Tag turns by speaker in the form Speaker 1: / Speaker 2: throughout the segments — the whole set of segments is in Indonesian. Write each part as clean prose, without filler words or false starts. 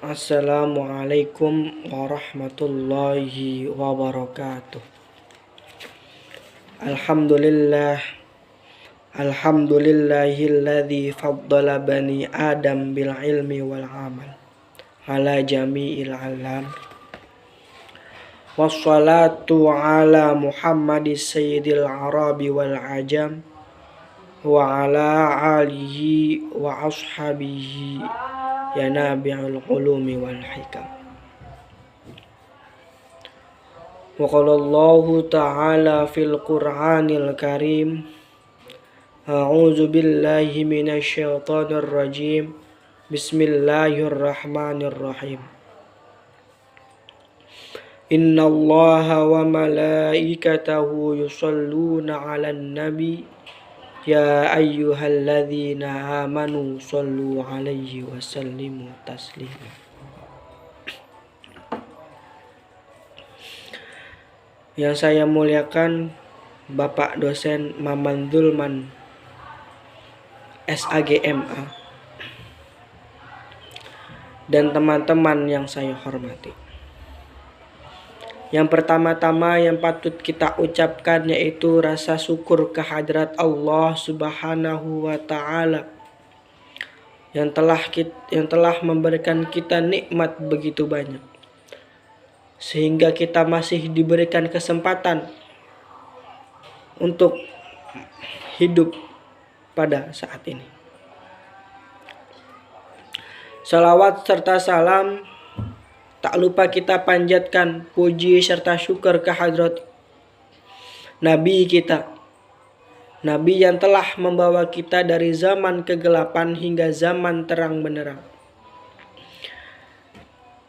Speaker 1: Assalamualaikum warahmatullahi wabarakatuh. Alhamdulillahilladzi faddala bani Adam bil ilmi wal amal ala jami'il alam. Wassalatu ala Muhammadis sayyidil arabi wal ajam wa ala alihi wa ashabihi ya nabi'ul ulumi wal hikam. Wa qala Allahu ta'ala fil Qur'anil Karim, a'udzu billahi minasy syaithanir rajim. Bismillahirrahmanirrahim. Innallaha wa malaikatahu yusholluna 'alan nabi ya ayyuhalladzina amanu shollu 'alaihi wa sallimu taslima. Yang saya muliakan Bapak dosen Maman Zulman SAGMA dan teman-teman yang saya hormati. Yang pertama-tama yang patut kita ucapkan yaitu rasa syukur kehadrat Allah Subhanahu wa Ta'ala yang telah memberikan kita nikmat begitu banyak, sehingga kita masih diberikan kesempatan untuk hidup pada saat ini. Salawat serta salam tak lupa kita panjatkan puji serta syukur kehadrat Nabi kita, Nabi yang telah membawa kita dari zaman kegelapan hingga zaman terang benderang.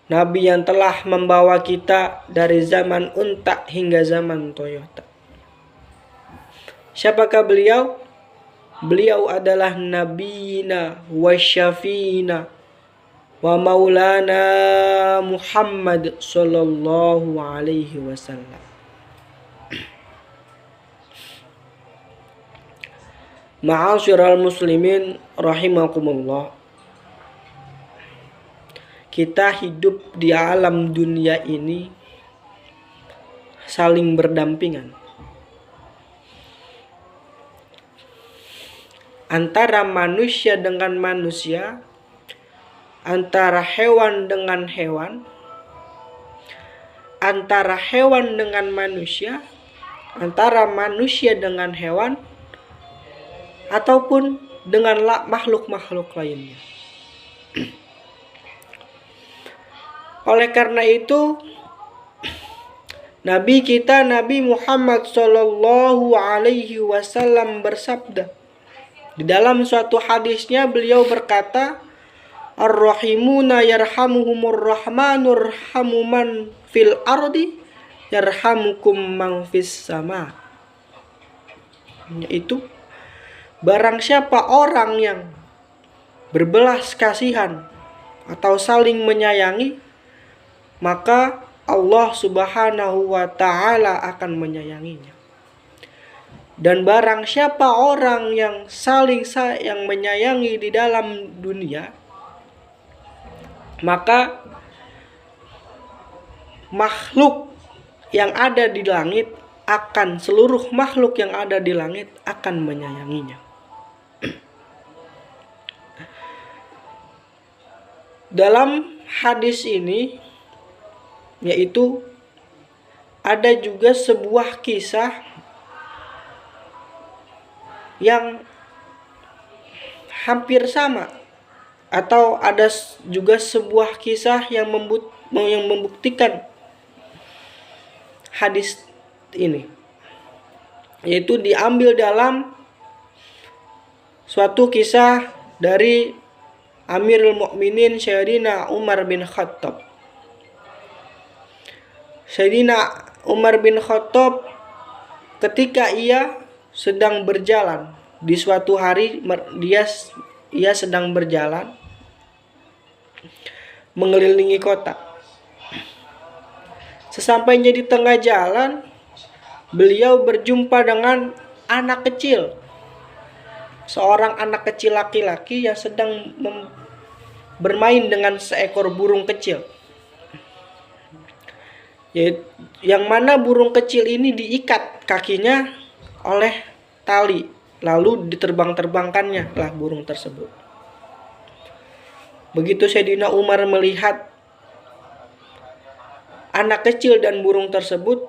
Speaker 1: Nabi yang telah membawa kita dari zaman unta hingga zaman Toyota. Siapakah beliau? Beliau adalah Nabiyina wa Syafi'ina wa Maulana Muhammad sallallahu alaihi wasallam. Ma'asyiral muslimin rahimakumullah. Kita hidup di alam dunia ini saling berdampingan. Antara manusia dengan manusia, antara hewan dengan hewan, antara hewan dengan manusia, antara manusia dengan hewan, ataupun dengan makhluk-makhluk lainnya. Oleh karena itu, Nabi kita Nabi Muhammad sallallahu alaihi wasallam bersabda di dalam suatu hadisnya, beliau berkata, Ar-rahimuna yarhamuhumur rahmanur rahamu man fil ardi yarhamukum man fis sama. Yaitu barang siapa orang yang berbelas kasihan atau saling menyayangi, maka Allah Subhanahu wa Ta'ala akan menyayanginya. Dan barang siapa orang yang saling menyayangi di dalam dunia, maka makhluk yang ada di langit seluruh makhluk yang ada di langit akan menyayanginya. Dalam hadis ini, yaitu ada juga sebuah kisah yang hampir sama, atau ada juga sebuah kisah yang membuktikan hadis ini, yaitu diambil dalam suatu kisah dari Amirul Mukminin Sayyidina Umar bin Khattab. Sayyidina Umar bin Khattab ketika ia sedang berjalan di suatu hari, ia sedang berjalan mengelilingi kota. Sesampainya di tengah jalan, beliau berjumpa dengan anak kecil, seorang anak kecil laki-laki yang sedang bermain dengan seekor burung kecil. Yang mana burung kecil ini diikat kakinya oleh tali, lalu diterbang-terbangkannya lah burung tersebut. Begitu Sayyidina Umar melihat anak kecil dan burung tersebut,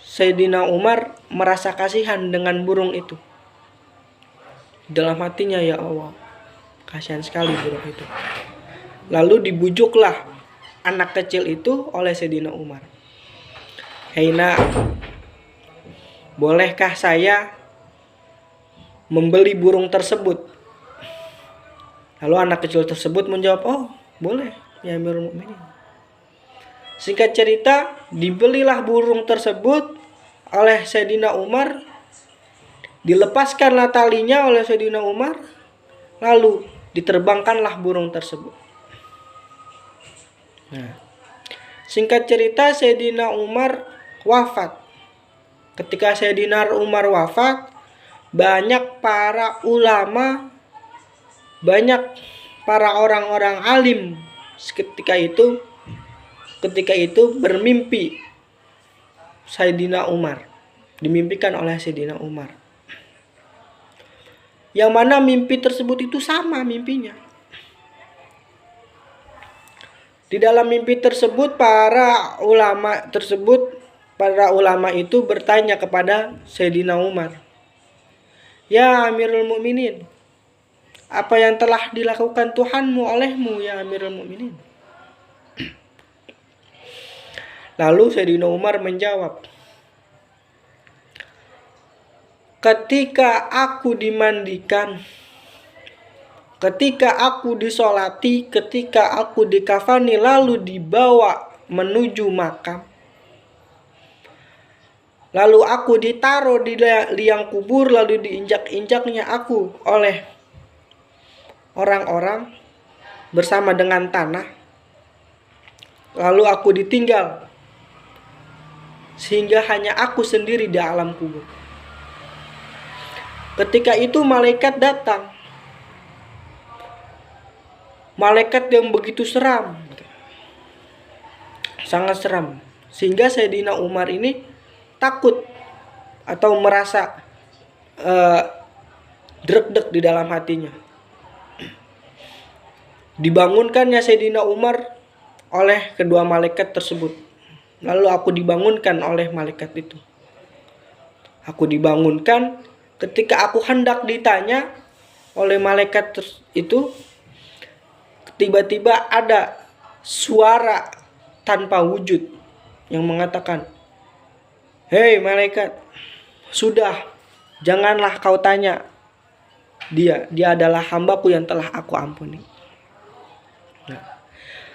Speaker 1: Sayyidina Umar merasa kasihan dengan burung itu. Dalam hatinya, ya Allah, kasihan sekali burung itu. Lalu dibujuklah anak kecil itu oleh Sayyidina Umar. "Hei nak, bolehkah saya membeli burung tersebut?" Lalu anak kecil tersebut menjawab, "Oh, boleh, ya Amirul Mukminin." Singkat cerita, dibelilah burung tersebut oleh Sayyidina Umar, dilepaskanlah talinya oleh Sayyidina Umar, lalu diterbangkanlah burung tersebut. Nah, singkat cerita Sayyidina Umar wafat. Ketika Sayyidina Umar wafat, banyak para ulama, banyak para orang-orang alim ketika itu bermimpi Sayyidina Umar, dimimpikan oleh Sayyidina Umar. Yang mana mimpi tersebut itu sama mimpinya. Di dalam mimpi tersebut para ulama itu bertanya kepada Sayyidina Umar, "Ya Amirul Mukminin, apa yang telah dilakukan Tuhanmu olehmu ya Amirul Mukminin?" Lalu Sayyidina Umar menjawab, "Ketika aku dimandikan, ketika aku disolati, ketika aku dikafani lalu dibawa menuju makam, lalu aku ditaruh di liang kubur, lalu diinjak-injaknya aku oleh orang-orang bersama dengan tanah, lalu aku ditinggal sehingga hanya aku sendiri di alam kubur. Ketika itu malaikat datang, malaikat yang begitu seram, sangat seram, sehingga Sayyidina Umar ini takut atau merasa dreg-deg di dalam hatinya. Dibangunkannya Sayyidina Umar oleh kedua malaikat tersebut. Lalu aku dibangunkan oleh malaikat itu. Aku dibangunkan ketika aku hendak ditanya oleh malaikat itu, tiba-tiba ada suara tanpa wujud yang mengatakan, "Hei malaikat, sudah, janganlah kau tanya dia adalah hambaku yang telah aku ampuni." Nah,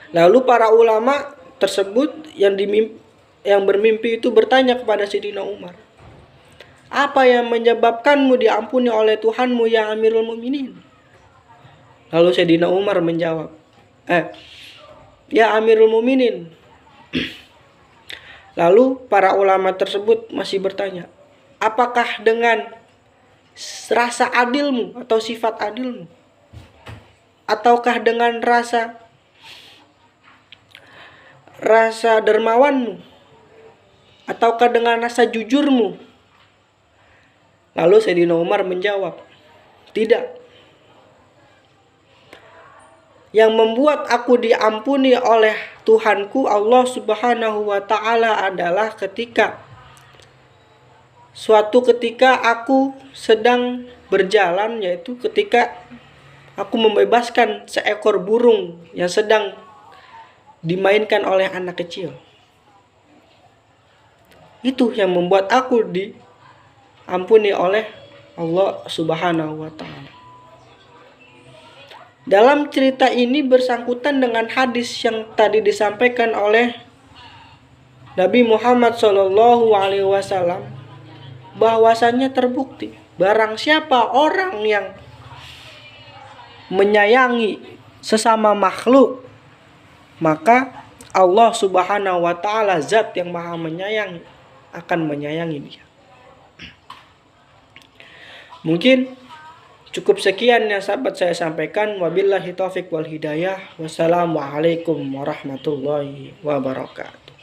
Speaker 1: lalu para ulama tersebut yang bermimpi itu bertanya kepada Sayyidina Umar, "Apa yang menyebabkanmu diampuni oleh Tuhanmu ya Amirul Mukminin?" Lalu Sayyidina Umar menjawab, "Ya Amirul Mukminin." Lalu para ulama tersebut masih bertanya, "Apakah dengan rasa adilmu atau sifat adilmu? Ataukah dengan rasa dermawanmu? Ataukah dengan rasa jujurmu?" Lalu Sayyidina Umar menjawab, "Tidak. Yang membuat aku diampuni oleh Tuhanku Allah Subhanahu wa Ta'ala adalah suatu ketika aku sedang berjalan, yaitu ketika aku membebaskan seekor burung yang sedang dimainkan oleh anak kecil. Itu yang membuat aku diampuni oleh Allah Subhanahu wa Ta'ala." Dalam cerita ini bersangkutan dengan hadis yang tadi disampaikan oleh Nabi Muhammad SAW, bahwasannya terbukti barang siapa orang yang menyayangi sesama makhluk, maka Allah Subhanahu wa Ta'ala, zat yang maha menyayangi, akan menyayangi dia. Mungkin Cukup sekian yang sahabat saya sampaikan. Wabillahi taufik wal hidayah. Wassalamualaikum warahmatullahi wabarakatuh.